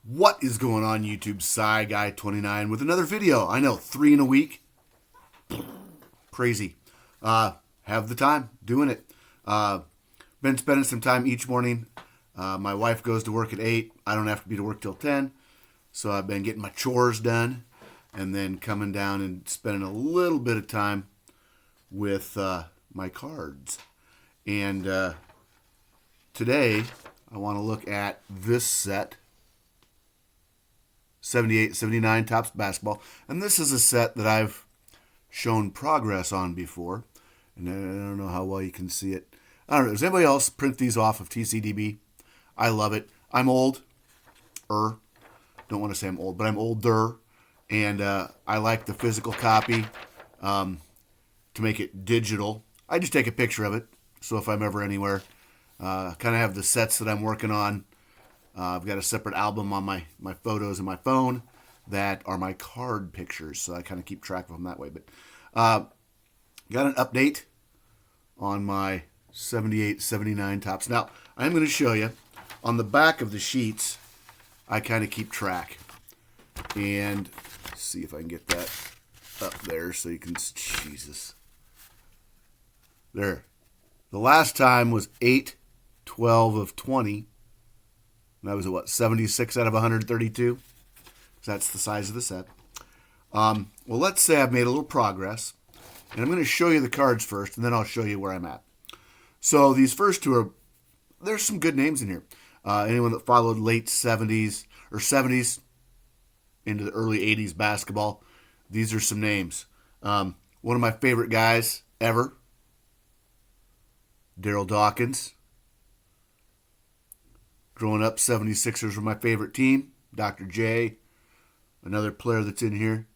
What is going on YouTube? SciGuy29 with another video. I know, 3 in a week. Crazy. Have the time doing it. Been spending some time each morning. My wife goes to work at 8. I don't have to be to work till 10. So I've been getting my chores done and then coming down and spending a little bit of time with my cards. And today I want to look at this set. 78, 79 Topps basketball. And this is a set that I've shown progress on before. And I don't know how well you can see it. I don't know. Does anybody else print these off of TCDB? I love it. I'm old. Don't want to say I'm old, but I'm older. And I like the physical copy to make it digital. I just take a picture of it. So if I'm ever anywhere, kind of have the sets that I'm working on. I've got a separate album on my photos in my phone that are my card pictures, so I kind of keep track of them that way. But got an update on my 78, 79 Topps. Now, I'm going to show you on the back of the sheets, I kind of keep track. And see if I can get that up there so you can, Jesus. There. The last time was 8/12 of 20. And that was what, 76 out of 132? So that's the size of the set. Well, let's say I've made a little progress. And I'm going to show you the cards first, and then I'll show you where I'm at. So these first two are, there's some good names in here. Anyone that followed late 70s or 70s into the early 80s basketball, these are some names. One of my favorite guys ever, Darryl Dawkins. Growing up, 76ers were my favorite team. Dr. J, another player that's in here.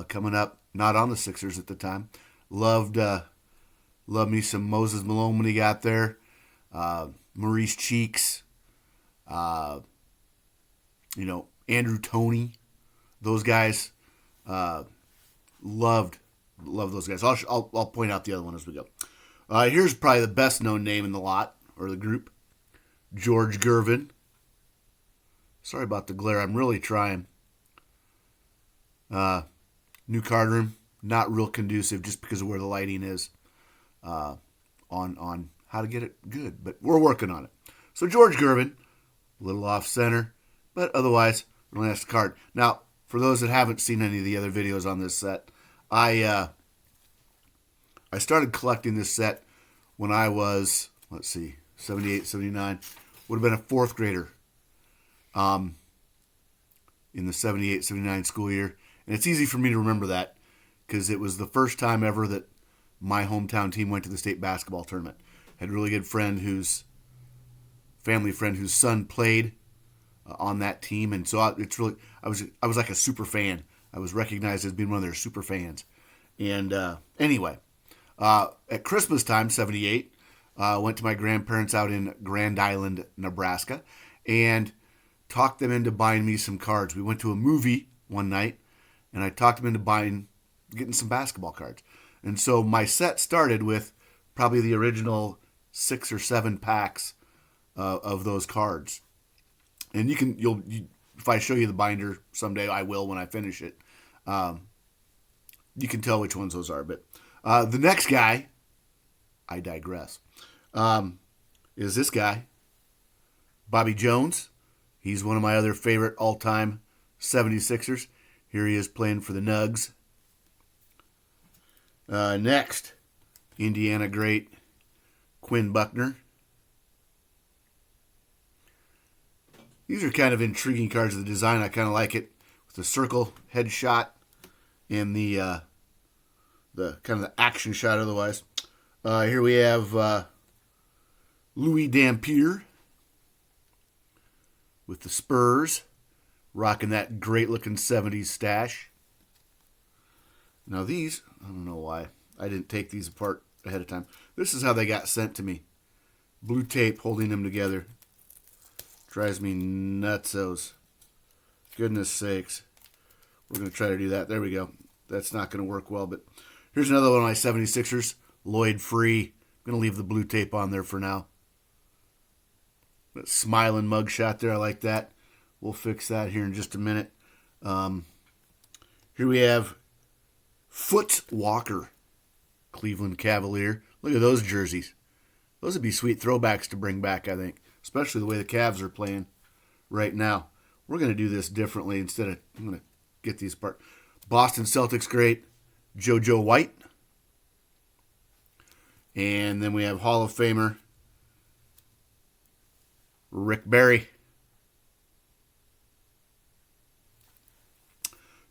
Coming up, not on the Sixers at the time. Loved me some Moses Malone when he got there. Maurice Cheeks. Andrew Toney. Those guys. Loved those guys. I'll point out the other one as we go. Here's probably the best known name in the lot, or the group. George Gervin. Sorry about the glare. I'm really trying. New card room. Not real conducive just because of where the lighting is on how to get it good. But we're working on it. So George Gervin. A little off center. But otherwise, really nice card. Now, for those that haven't seen any of the other videos on this set, I started collecting this set when I was, 78, 79, would have been a fourth grader in the 78, 79 school year. And it's easy for me to remember that because it was the first time ever that my hometown team went to the state basketball tournament. Had a really good family friend whose son played on that team. And so I was like a super fan. I was recognized as being one of their super fans. And anyway, at Christmas time, 78, went to my grandparents out in Grand Island, Nebraska, and talked them into buying me some cards. We went to a movie one night, and I talked them into getting some basketball cards. And so my set started with probably the original 6 or 7 packs of those cards. And if I show you the binder someday, I will when I finish it. You can tell which ones those are. But the next guy, I digress. Is this guy, Bobby Jones. He's one of my other favorite all-time 76ers. Here he is playing for the Nugs. Next, Indiana great Quinn Buckner. These are kind of intriguing cards. The design, I kind of like it, with the circle headshot and the kind of the action shot otherwise. Here we have Louis Dampier with the Spurs, rocking that great-looking 70s stash. Now these, I don't know why I didn't take these apart ahead of time. This is how they got sent to me. Blue tape holding them together. Drives me nutsos. Goodness sakes. We're going to try to do that. There we go. That's not going to work well, but here's another one of my 76ers. Lloyd Free. I'm going to leave the blue tape on there for now. That smiling mugshot there, I like that. We'll fix that here in just a minute. Here we have Foot Walker, Cleveland Cavalier. Look at those jerseys. Those would be sweet throwbacks to bring back, I think, especially the way the Cavs are playing right now. We're going to do this differently instead of, I'm going to get these apart. Boston Celtics great, JoJo White. And then we have Hall of Famer Rick Barry.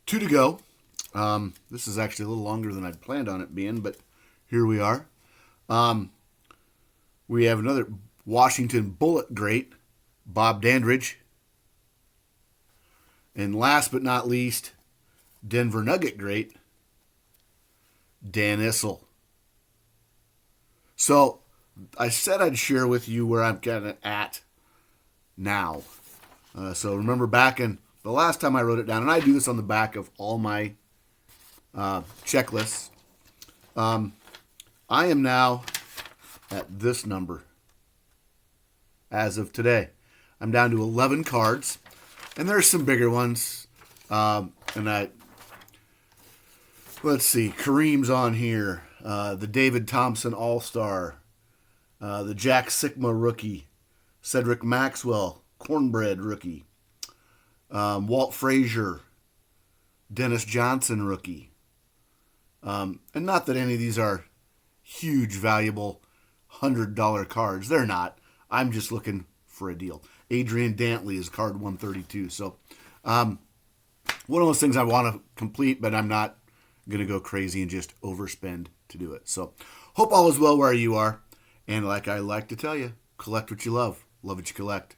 2 to go. This is actually a little longer than I'd planned on it being, but here we are. We have another Washington Bullet great, Bob Dandridge. And last but not least, Denver Nugget great, Dan Issel. So I said I'd share with you where I'm kind of at now. So remember back in the last time I wrote it down, and I do this on the back of all my checklists. I am now at this number as of today. I'm down to 11 cards, and there's some bigger ones. Let's see, Kareem's on here, the David Thompson All-Star, the Jack Sigma rookie, Cedric Maxwell, Cornbread rookie, Walt Frazier, Dennis Johnson rookie. And not that any of these are huge, valuable $100 cards. They're not. I'm just looking for a deal. Adrian Dantley is card 132. So one of those things I want to complete, but I'm not going to go crazy and just overspend to do it. So hope all is well where you are. And like I like to tell you, collect what you love. Love what you collect.